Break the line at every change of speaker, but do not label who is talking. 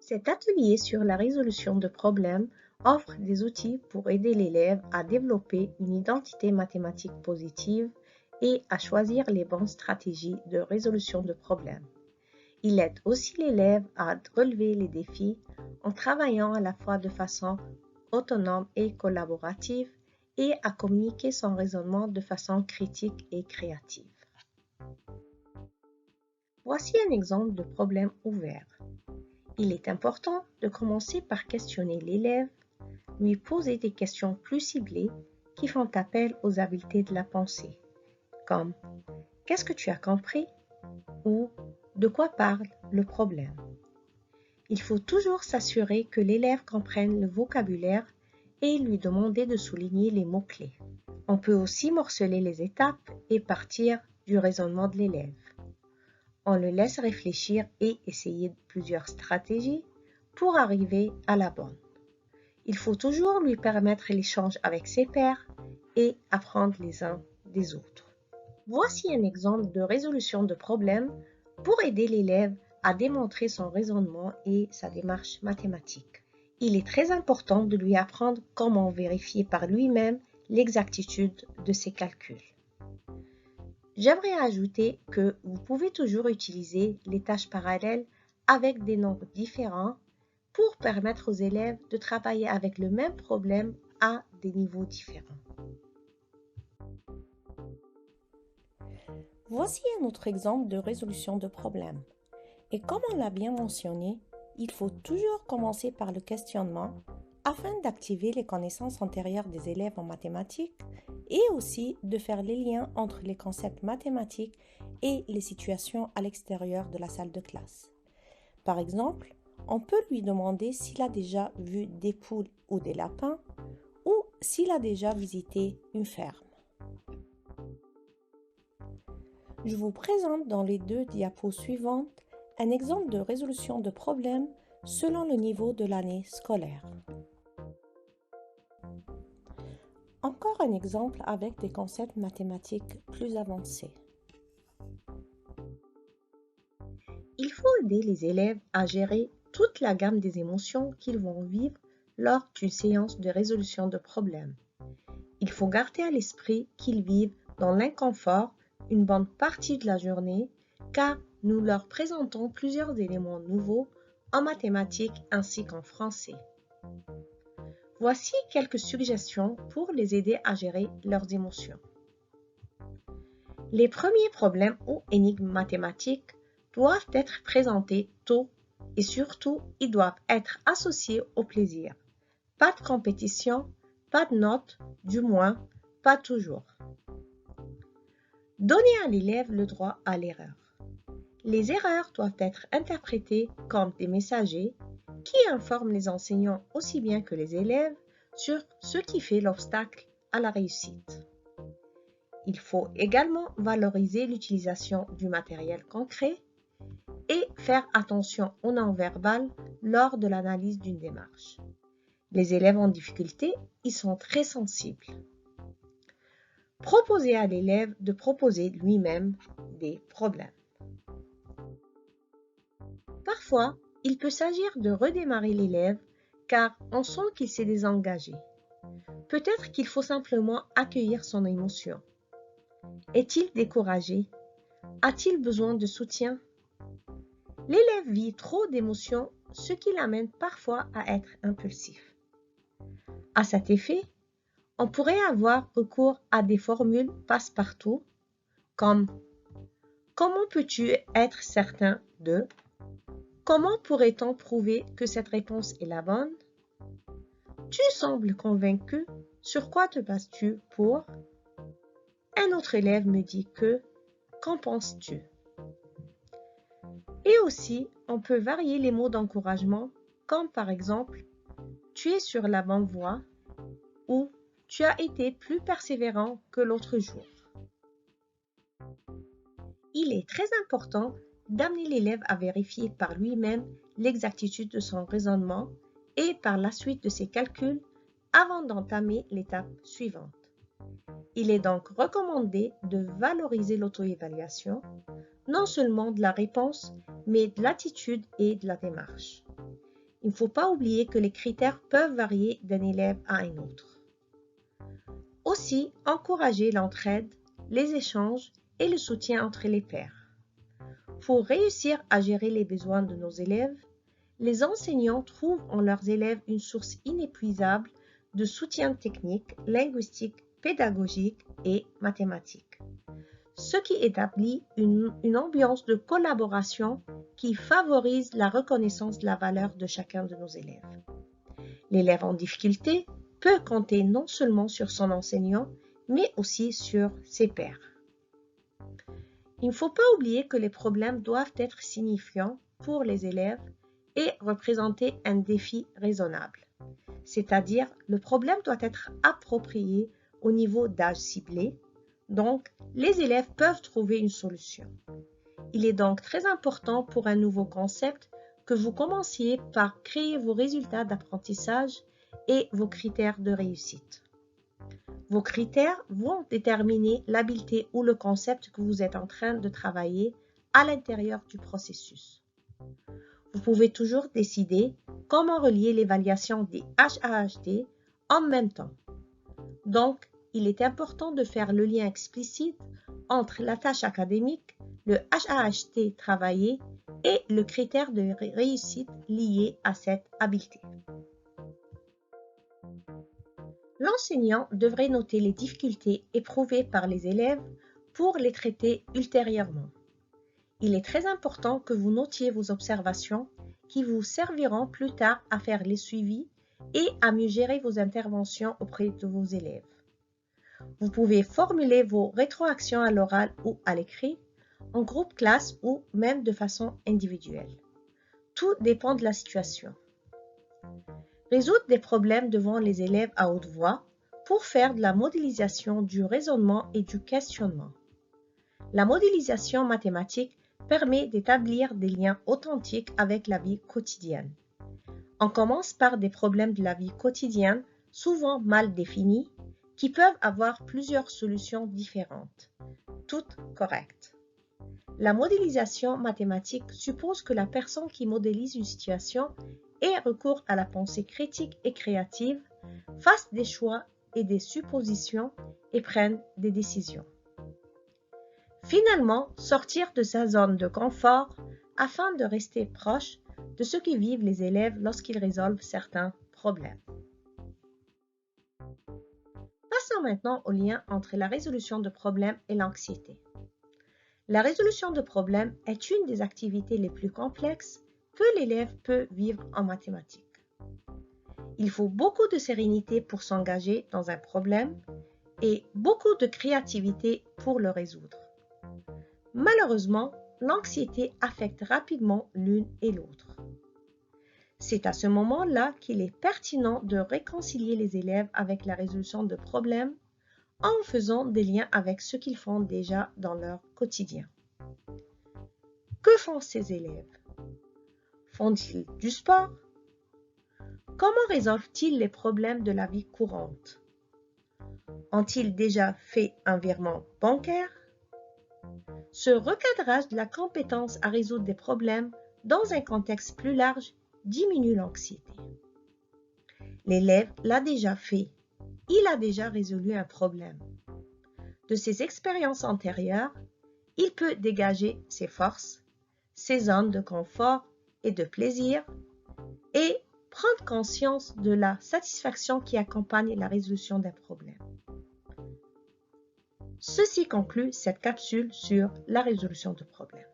Cet atelier sur la résolution de problèmes offre des outils pour aider l'élève à développer une identité mathématique positive et à choisir les bonnes stratégies de résolution de problèmes. Il aide aussi l'élève à relever les défis en travaillant à la fois de façon autonome et collaborative et à communiquer son raisonnement de façon critique et créative. Voici un exemple de problème ouvert. Il est important de commencer par questionner l'élève, lui poser des questions plus ciblées qui font appel aux habiletés de la pensée, comme « Qu'est-ce que tu as compris ?» ou « De quoi parle le problème ?» Il faut toujours s'assurer que l'élève comprenne le vocabulaire et lui demander de souligner les mots-clés. On peut aussi morceler les étapes et partir du raisonnement de l'élève. On le laisse réfléchir et essayer plusieurs stratégies pour arriver à la bonne. Il faut toujours lui permettre l'échange avec ses pairs et apprendre les uns des autres. Voici un exemple de résolution de problème pour aider l'élève à démontrer son raisonnement et sa démarche mathématique. Il est très important de lui apprendre comment vérifier par lui-même l'exactitude de ses calculs. J'aimerais ajouter que vous pouvez toujours utiliser les tâches parallèles avec des nombres différents pour permettre aux élèves de travailler avec le même problème à des niveaux différents.
Voici un autre exemple de résolution de problème. Et comme on l'a bien mentionné, il faut toujours commencer par le questionnement afin d'activer les connaissances antérieures des élèves en mathématiques et aussi de faire les liens entre les concepts mathématiques et les situations à l'extérieur de la salle de classe. Par exemple, on peut lui demander s'il a déjà vu des poules ou des lapins ou s'il a déjà visité une ferme. Je vous présente dans les deux diapos suivantes un exemple de résolution de problème selon le niveau de l'année scolaire. Encore un exemple avec des concepts mathématiques plus avancés.
Il faut aider les élèves à gérer toute la gamme des émotions qu'ils vont vivre lors d'une séance de résolution de problèmes. Il faut garder à l'esprit qu'ils vivent dans l'inconfort une bonne partie de la journée car nous leur présentons plusieurs éléments nouveaux en mathématiques ainsi qu'en français. Voici quelques suggestions pour les aider à gérer leurs émotions. Les premiers problèmes ou énigmes mathématiques doivent être présentés tôt et surtout ils doivent être associés au plaisir. Pas de compétition, pas de notes, du moins pas toujours. Donner à l'élève le droit à l'erreur. Les erreurs doivent être interprétées comme des messagers qui informent les enseignants aussi bien que les élèves sur ce qui fait l'obstacle à la réussite. Il faut également valoriser l'utilisation du matériel concret et faire attention au non-verbal lors de l'analyse d'une démarche. Les élèves en difficulté y sont très sensibles. Proposer à l'élève de proposer lui-même des problèmes. Parfois, il peut s'agir de redémarrer l'élève car on sent qu'il s'est désengagé. Peut-être qu'il faut simplement accueillir son émotion. Est-il découragé? A-t-il besoin de soutien? L'élève vit trop d'émotions, ce qui l'amène parfois à être impulsif. À cet effet, on pourrait avoir recours à des formules passe-partout comme « Comment peux-tu être certain de ?» Comment pourrait-on prouver que cette réponse est la bonne? Tu sembles convaincu. Sur quoi te bases-tu pour? Un autre élève me dit que. Qu'en penses-tu? Et aussi, on peut varier les mots d'encouragement, comme par exemple « Tu es sur la bonne voie » ou « Tu as été plus persévérant que l'autre jour ». Il est très important d'amener l'élève à vérifier par lui-même l'exactitude de son raisonnement et par la suite de ses calculs avant d'entamer l'étape suivante. Il est donc recommandé de valoriser l'auto-évaluation, non seulement de la réponse, mais de l'attitude et de la démarche. il ne faut pas oublier que les critères peuvent varier d'un élève à un autre. Aussi, encourager l'entraide, les échanges et le soutien entre les pairs. Pour réussir à gérer les besoins de nos élèves, les enseignants trouvent en leurs élèves une source inépuisable de soutien technique, linguistique, pédagogique et mathématique, ce qui établit une ambiance de collaboration qui favorise la reconnaissance de la valeur de chacun de nos élèves. L'élève en difficulté peut compter non seulement sur son enseignant, mais aussi sur ses pairs. Il ne faut pas oublier que les problèmes doivent être signifiants pour les élèves et représenter un défi raisonnable. C'est-à-dire, le problème doit être approprié au niveau d'âge ciblé, donc les élèves peuvent trouver une solution. Il est donc très important pour un nouveau concept que vous commenciez par créer vos résultats d'apprentissage et vos critères de réussite. Vos critères vont déterminer l'habileté ou le concept que vous êtes en train de travailler à l'intérieur du processus. Vous pouvez toujours décider comment relier l'évaluation des HAHT en même temps. Donc, il est important de faire le lien explicite entre la tâche académique, le HAHT travaillé et le critère de réussite lié à cette habileté. L'enseignant devrait noter les difficultés éprouvées par les élèves pour les traiter ultérieurement. Il est très important que vous notiez vos observations qui vous serviront plus tard à faire les suivis et à mieux gérer vos interventions auprès de vos élèves. Vous pouvez formuler vos rétroactions à l'oral ou à l'écrit, en groupe classe ou même de façon individuelle. Tout dépend de la situation. Résoudre des problèmes devant les élèves à haute voix pour faire de la modélisation du raisonnement et du questionnement. La modélisation mathématique permet d'établir des liens authentiques avec la vie quotidienne. On commence par des problèmes de la vie quotidienne, souvent mal définis, qui peuvent avoir plusieurs solutions différentes, toutes correctes. La modélisation mathématique suppose que la personne qui modélise une situation ait recours à la pensée critique et créative, fasse des choix et des suppositions et prenne des décisions. Finalement, sortir de sa zone de confort afin de rester proche de ce que vivent les élèves lorsqu'ils résolvent certains problèmes. Passons maintenant au lien entre la résolution de problèmes et l'anxiété. La résolution de problèmes est une des activités les plus complexes que l'élève peut vivre en mathématiques. Il faut beaucoup de sérénité pour s'engager dans un problème et beaucoup de créativité pour le résoudre. Malheureusement, l'anxiété affecte rapidement l'une et l'autre. C'est à ce moment-là qu'il est pertinent de réconcilier les élèves avec la résolution de problèmes en faisant des liens avec ce qu'ils font déjà dans leur quotidien. Que font ces élèves? Font-ils du sport? Comment résolvent-ils les problèmes de la vie courante? Ont-ils déjà fait un virement bancaire? Ce recadrage de la compétence à résoudre des problèmes dans un contexte plus large diminue l'anxiété. L'élève l'a déjà fait. Il a déjà résolu un problème. De ses expériences antérieures, il peut dégager ses forces, ses zones de confort et de plaisir et prendre conscience de la satisfaction qui accompagne la résolution d'un problème. Ceci conclut cette capsule sur la résolution de problèmes.